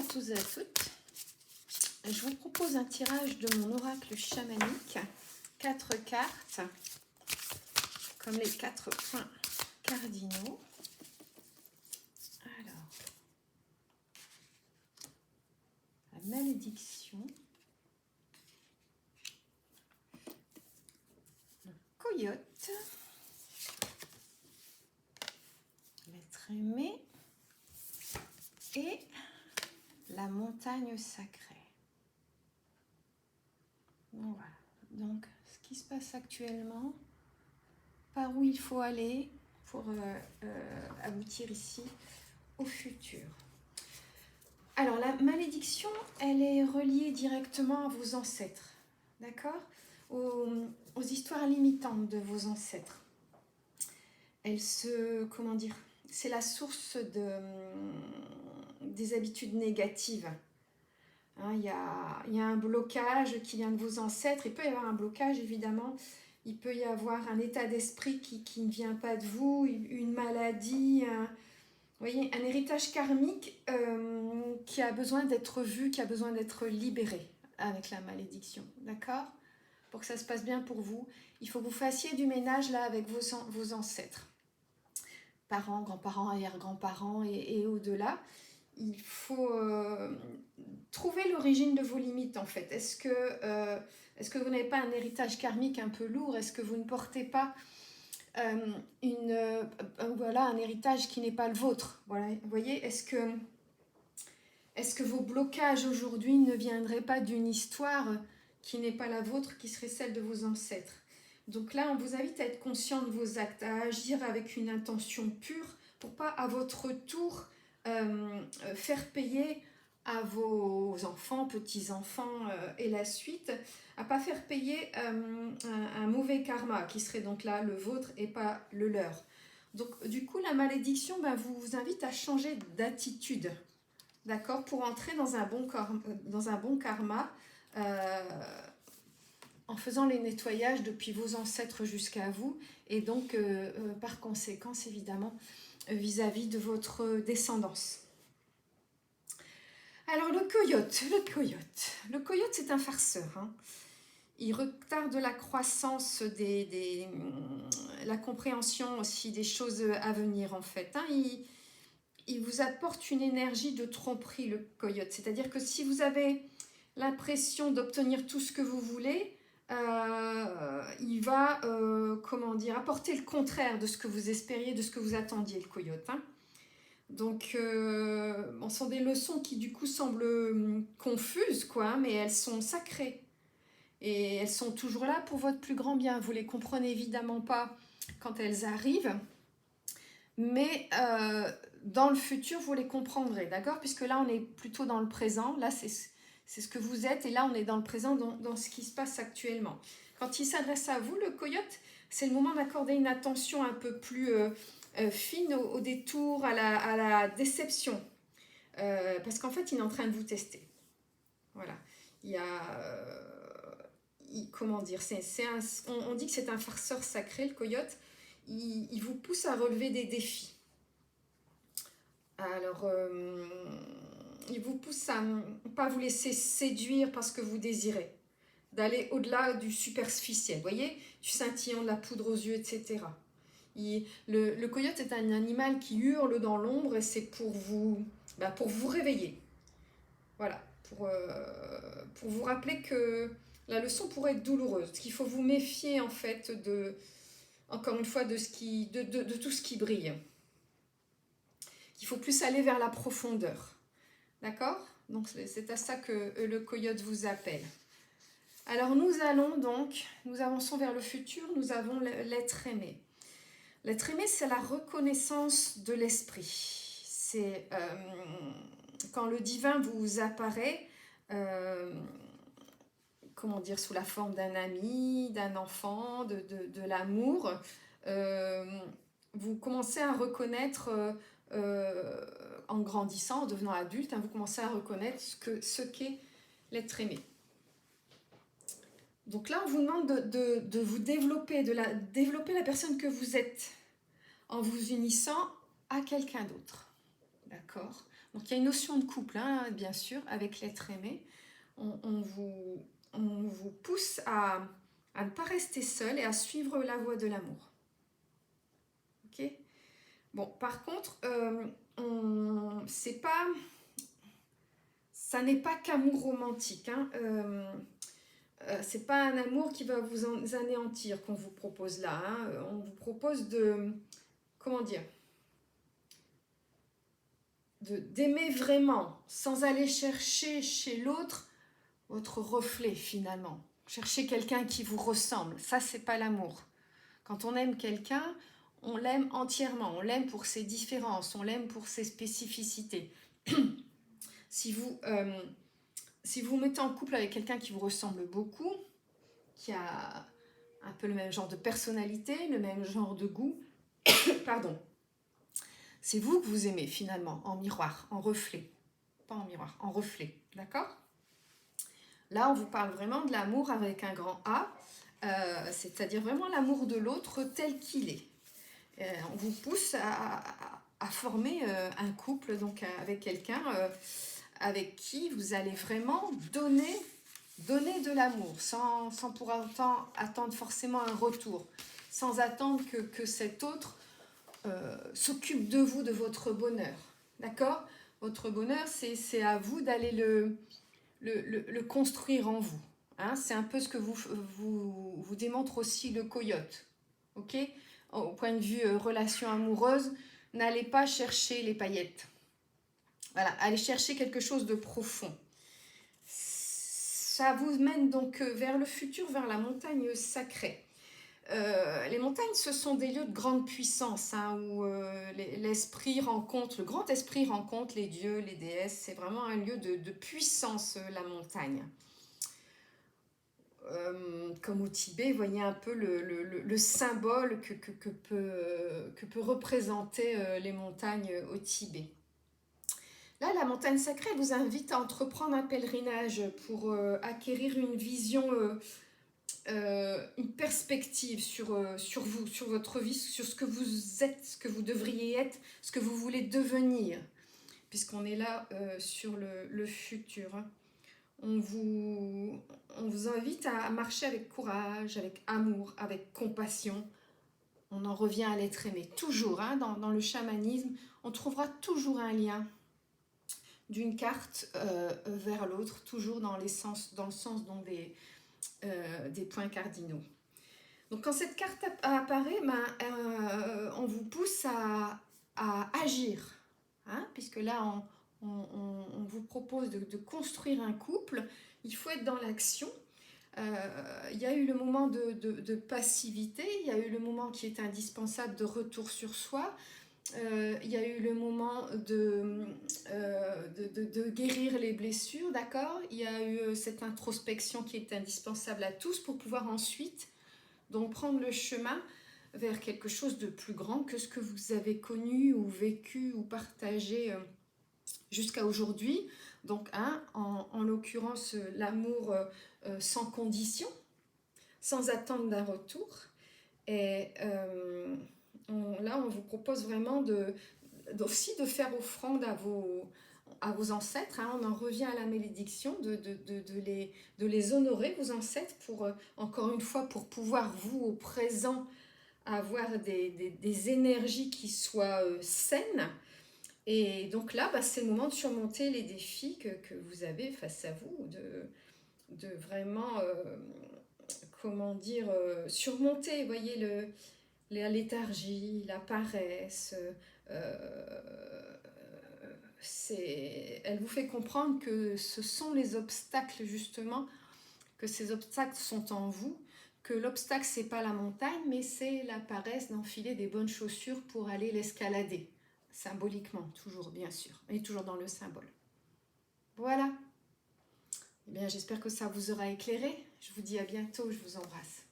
tous et à toutes. Je vous propose un tirage de mon oracle chamanique. 4 cartes, comme les 4 points cardinaux. Alors, la malédiction. Le coyote. L'être aimé. Et la montagne sacrée. Bon, voilà. Donc, ce qui se passe actuellement, par où il faut aller pour aboutir ici au futur. Alors, la malédiction, elle est reliée directement à vos ancêtres, d'accord, aux histoires limitantes de vos ancêtres. Elle se, comment dire, c'est la source des habitudes négatives. Hein, il y a un blocage qui vient de vos ancêtres. Il peut y avoir un blocage, évidemment. Il peut y avoir un état d'esprit qui ne vient pas de vous, une maladie, vous voyez, un héritage karmique qui a besoin d'être vu, qui a besoin d'être libéré avec la malédiction. D'accord ? Pour que ça se passe bien pour vous, il faut que vous fassiez du ménage là avec vos ancêtres. Parents, grands-parents, arrière-grands-parents et au-delà. Il faut trouver l'origine de vos limites en fait. Est-ce que vous n'avez pas un héritage karmique un peu lourd? Est-ce que vous ne portez pas voilà, un héritage qui n'est pas le vôtre? Voilà, vous voyez, est-ce que vos blocages aujourd'hui ne viendraient pas d'une histoire qui n'est pas la vôtre, qui serait celle de vos ancêtres? Donc là, on vous invite à être conscient de vos actes, à agir avec une intention pure pour pas à votre tour faire payer à vos enfants, petits-enfants et la suite, à pas faire payer un mauvais karma qui serait donc là le vôtre et pas le leur. Donc du coup, la malédiction vous invite à changer d'attitude, d'accord, pour entrer dans un bon karma en faisant les nettoyages depuis vos ancêtres jusqu'à vous et donc par conséquence évidemment vis-à-vis de votre descendance. Alors le coyote c'est un farceur. Hein. Il retarde la croissance, la compréhension aussi des choses à venir en fait. Hein. Il vous apporte une énergie de tromperie, le coyote. C'est-à-dire que si vous avez l'impression d'obtenir tout ce que vous voulez, il va apporter le contraire de ce que vous espériez, de ce que vous attendiez, le coyote. Hein. Donc, ce sont des leçons qui du coup semblent confuses, quoi, mais elles sont sacrées. Et elles sont toujours là pour votre plus grand bien. Vous ne les comprenez évidemment pas quand elles arrivent, mais dans le futur, vous les comprendrez, d'accord? Puisque là, on est plutôt dans le présent. Là, c'est ce que vous êtes, et là, on est dans le présent, dans ce qui se passe actuellement. Quand il s'adresse à vous, le coyote, c'est le moment d'accorder une attention un peu plus fine au détour, à la déception. Parce qu'en fait, il est en train de vous tester. Voilà. Il y a... comment dire, on dit que c'est un farceur sacré, le coyote. Il vous pousse à relever des défis. Alors, il vous pousse à ne pas vous laisser séduire par ce que vous désirez, d'aller au-delà du superficiel, voyez, du scintillant, de la poudre aux yeux, etc. Le coyote est un animal qui hurle dans l'ombre et c'est pour vous réveiller. Voilà, pour vous rappeler que la leçon pourrait être douloureuse, qu'il faut vous méfier en fait encore une fois, de tout ce qui brille. Il faut plus aller vers la profondeur. D'accord? Donc c'est à ça que le coyote vous appelle. Alors nous avançons vers le futur, nous avons l'être aimé. L'être aimé, c'est la reconnaissance de l'esprit. C'est quand le divin vous apparaît, sous la forme d'un ami, d'un enfant, de l'amour, vous commencez à reconnaître, en grandissant, en devenant adulte, vous commencez à reconnaître ce qu'est l'être aimé. Donc là, on vous demande de vous développer, développer la personne que vous êtes en vous unissant à quelqu'un d'autre. D'accord ? Donc il y a une notion de couple, hein, bien sûr, avec l'être aimé. On vous pousse à ne pas rester seul et à suivre la voie de l'amour. Ok? Bon, par contre, c'est pas, ça n'est pas qu'amour romantique. Hein. C'est pas un amour qui va vous anéantir qu'on vous propose là. Hein. On vous propose de, comment dire, d'aimer vraiment, sans aller chercher chez l'autre votre reflet finalement. Chercher quelqu'un qui vous ressemble, ça c'est pas l'amour. Quand on aime quelqu'un, on l'aime entièrement, on l'aime pour ses différences, on l'aime pour ses spécificités. Si vous vous mettez en couple avec quelqu'un qui vous ressemble beaucoup, qui a un peu le même genre de personnalité, le même genre de goût, pardon, c'est vous que vous aimez finalement, en miroir, en reflet. Pas en miroir, en reflet, d'accord? Là, on vous parle vraiment de l'amour avec un grand A, c'est-à-dire vraiment l'amour de l'autre tel qu'il est. On vous pousse à former un couple donc avec quelqu'un avec qui vous allez vraiment donner de l'amour sans pour autant attendre forcément un retour, sans attendre que cet autre s'occupe de vous, de votre bonheur. D'accord? Votre bonheur, c'est à vous d'aller le construire en vous. Hein? C'est un peu ce que vous démontre aussi le coyote. Ok? Au point de vue relation amoureuse, n'allez pas chercher les paillettes. Voilà, allez chercher quelque chose de profond. Ça vous mène donc vers le futur, vers la montagne sacrée. Les montagnes, ce sont des lieux de grande puissance, hein, où l'esprit rencontre, le grand esprit rencontre les dieux, les déesses. C'est vraiment un lieu de puissance, la montagne. Comme au Tibet, vous voyez un peu le symbole que peut représenter les montagnes au Tibet. Là, la montagne sacrée vous invite à entreprendre un pèlerinage pour acquérir une vision, une perspective sur vous, sur votre vie, sur ce que vous êtes, ce que vous devriez être, ce que vous voulez devenir, puisqu'on est là sur le futur. Hein. On vous invite à marcher avec courage, avec amour, avec compassion. On en revient à l'être aimé. Toujours, hein, dans le chamanisme, on trouvera toujours un lien d'une carte vers l'autre, toujours dans le sens donc des points cardinaux. Donc quand cette carte apparaît, on vous pousse à agir, hein, puisque là on vous propose de construire un couple, il faut être dans l'action. Il y a eu le moment de passivité, il y a eu le moment qui est indispensable de retour sur soi, il y a eu le moment de guérir les blessures, d'accord? Il y a eu cette introspection qui est indispensable à tous pour pouvoir ensuite donc prendre le chemin vers quelque chose de plus grand que ce que vous avez connu ou vécu ou partagé jusqu'à aujourd'hui. Donc, en l'occurrence, l'amour sans condition, sans attendre d'un retour. Et là, on vous propose vraiment aussi de faire offrande à vos ancêtres. Hein. On en revient à la malédiction, de les honorer, vos ancêtres, pour, encore une fois, pour pouvoir, vous, au présent, avoir des énergies qui soient saines. Et donc là, c'est le moment de surmonter les défis que vous avez face à vous, de vraiment, comment dire, surmonter, vous voyez, la léthargie, la paresse. Elle vous fait comprendre que ce sont les obstacles, justement, que ces obstacles sont en vous, que l'obstacle, c'est pas la montagne, mais c'est la paresse d'enfiler des bonnes chaussures pour aller l'escalader. Symboliquement, toujours, bien sûr, et toujours dans le symbole. Voilà. Eh bien, j'espère que ça vous aura éclairé. Je vous dis à bientôt, je vous embrasse.